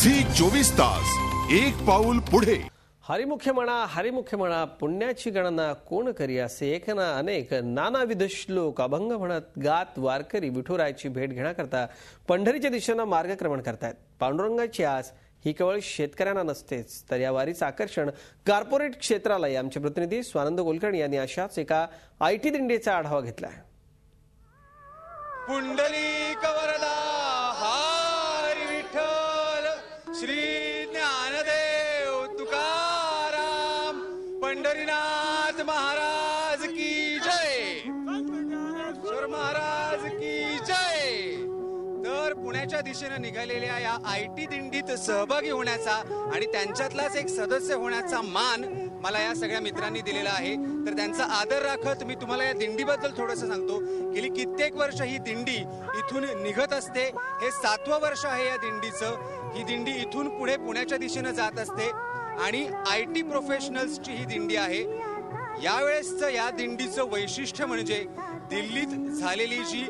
Zee 24 तास एक पाऊल पुढे। हरिमुख्य म्हणा पुण्याची गणना कोण करी असे एक ना अनेक नानाविध श्लोक अभंग म्हणत गात वारकरी विठुरायाची भेट घेण्याकरता पंढरीच्या दिशेने मार्गक्रमण करतात। पांडुरंगाची आस ही केवळ शेतकऱ्यांना नसतेच तर या वारीचं आकर्षण कॉर्पोरेट क्षेत्राला। आमचे प्रतिनिधी स्वानंद कुलकर्णी यांनी अशाच एका आयटी दिंडीचा आढावा घेतलाय। पुंडलिक वरदा हरी विठ्ठल श्री ज्ञानदेव तुकाराम पंढरीनाथ महाराज की जय, ज्ञानेश्वर महाराज की जय। तर पुण्याच्या दिशेने निघालेल्या या आयटी दिंडीत सहभागी होण्याचा आणि त्यांच्यातलाच एक सदस्य होण्याचा मान मला या सगळ्या मित्रांनी दिलेला आहे। तर त्यांचा आदर राखत मी तुम्हाला या दिंडीबद्दल थोडंसं सांगतो। गेली कित्येक वर्ष ही दिंडी इथून निघत असते। हे 7वं वर्ष आहे या दिंडीचं। ही दिंडी इथून पुढे पुण्याच्या दिशेने जात असते आणि आयटी प्रोफेशनल्सची ही दिंडी आहे। यावेळेसचं या दिंडीचं वैशिष्ट्य म्हणजे दिल्लीत झालेली जी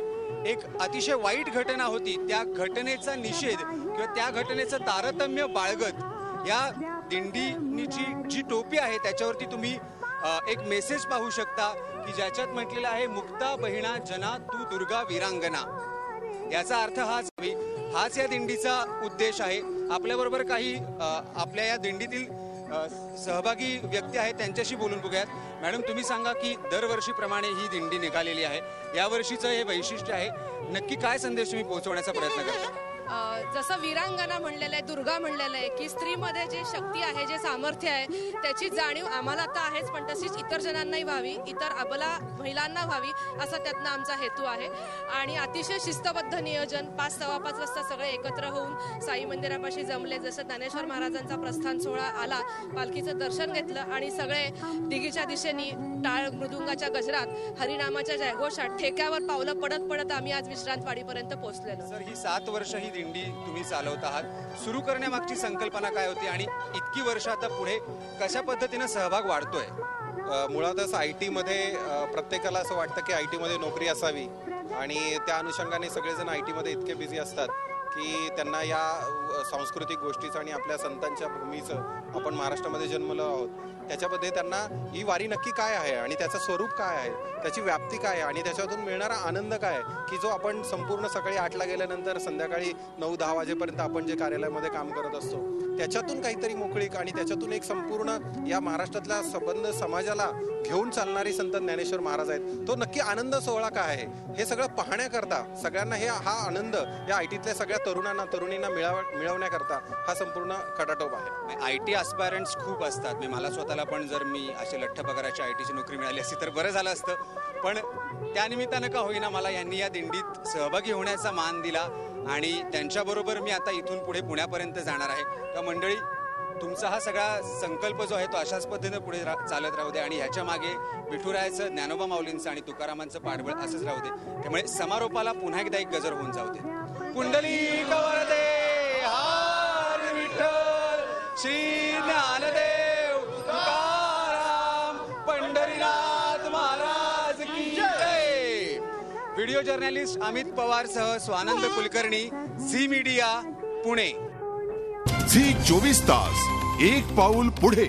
एक अतिशय वाईट घटना होती त्या घटनेचा निषेध किंवा त्या घटनेचं तारतम्य बाळगत या दिंडीची जी टोपी आहे त्याच्यावरती तुम्ही एक मेसेज पाहू शकता की ज्याच्यात म्हटलेलं आहे, मुक्ता बहिणा जना तू दुर्गा वीरांगना। याचा अर्थ हाच या दिंडीचा उद्देश आहे। आपल्याबरोबर काही आपल्या या दिंडीतील सहभागी व्यक्ती आहेत, त्यांच्याशी बोलून बघूयात। मॅडम, तुम्ही सांगा की दरवर्षीप्रमाणे ही दिंडी निघालेली आहे, या वर्षीचं हे वैशिष्ट्य आहे, नक्की काय संदेश तुम्ही पोहोचवण्याचा प्रयत्न करता? जसं वीरांगना म्हणलेलं आहे, दुर्गा म्हणलेलं आहे की स्त्रीमध्ये जे शक्ती आहे, जे सामर्थ्य आहे त्याची जाणीव आम्हाला आता आहेच, पण तशीच इतर जणांनाही व्हावी, इतर अबला महिलांना व्हावी असा त्यातनं आमचा हेतू आहे। आणि अतिशय शिस्तबद्ध नियोजन 5:15 वाजता सगळे एकत्र होऊन साई मंदिरापाशी जमले। जसं ज्ञानेश्वर महाराजांचा प्रस्थान सोहळा आला, पालखीचं दर्शन घेतलं आणि सगळे दिघीच्या दिशेने टाळ मृदुंगाच्या गजरात हरिनामाच्या जयघोषात ठेक्यावर पावलं पडत पडत आम्ही आज विश्रांतवाडीपर्यंत पोहोचलेलो। सर, ही 7 वर्ष ही दिंडी तुम्ही चालवत आहात, सुरू करण्यामागची संकल्पना काय होती आणि इतकी वर्ष आता पुढे कशा पद्धतीने सहभाग वाढतोय? मुळातच आयटी मध्ये प्रत्येकाला असं वाटतं की आयटी मध्ये नोकरी असावी आणि त्या अनुषंगाने सगळेजण आयटी मध्ये इतके बिझी असतात की त्यांना या सांस्कृतिक गोष्टीचं आणि आपल्या संतांच्या भूमीचं, आपण महाराष्ट्रामध्ये जन्मलो आहोत, त्याच्यामध्ये त्यांना ही वारी नक्की काय आहे आणि त्याचं स्वरूप काय आहे, त्याची व्याप्ती काय आहे आणि त्याच्यातून मिळणारा आनंद काय आहे, की जो आपण संपूर्ण सकाळी 8ला गेल्यानंतर संध्याकाळी 9-10 वाजेपर्यंत आपण जे कार्यालयामध्ये काम करत असतो त्याच्यातून काहीतरी मोकळीक आणि त्याच्यातून एक संपूर्ण या महाराष्ट्रातल्या संबंध समाजाला घेऊन चालणारी संत ज्ञानेश्वर महाराज आहेत, तो नक्की आनंद सोहळा काय आहे हे सगळं पाहण्याकरता सगळ्यांना हा आनंद या आयटीतल्या सगळ्या तरुणींना मिळवण्याकरता हा संपूर्ण खटाटोप आहे। आयटी ॲस्पायरंट्स खूप असतात, मला स्वतःला पण जर मी असे लठ्ठ पगाराची आयटीची नोकरी मिळाली असती तर बरं झालं असतं, पण त्यानिमित्तानं का होईना मला यांनी या दिंडीत सहभागी होण्याचा मान दिला आणि त्यांच्याबरोबर मी आता इथून पुढे पुण्यापर्यंत जाणार आहे। तर मंडळी, तुमचा हा सगळा संकल्प जो आहे तो अशाच पद्धतीने पुढे चालत राहू दे आणि ह्याच्या मागे विठुरायाचं, ज्ञानोबा माऊलींचं आणि तुकारामांचं पाठबळ असंच राहू दे। त्यामुळे समारोपाला पुन्हा एकदा एक गजर होऊन जाऊ दे। पुंडलिक वरदे हरी विठ्ठल श्री ज्ञानदेव तुकाराम पंढरीनाथ महाराज की जय। व्हिडिओ जर्नलिस्ट अमित पवार सह स्वानंद कुलकर्णी, झी मीडिया, पुणे। झी 24 तास एक पाऊल पुढे।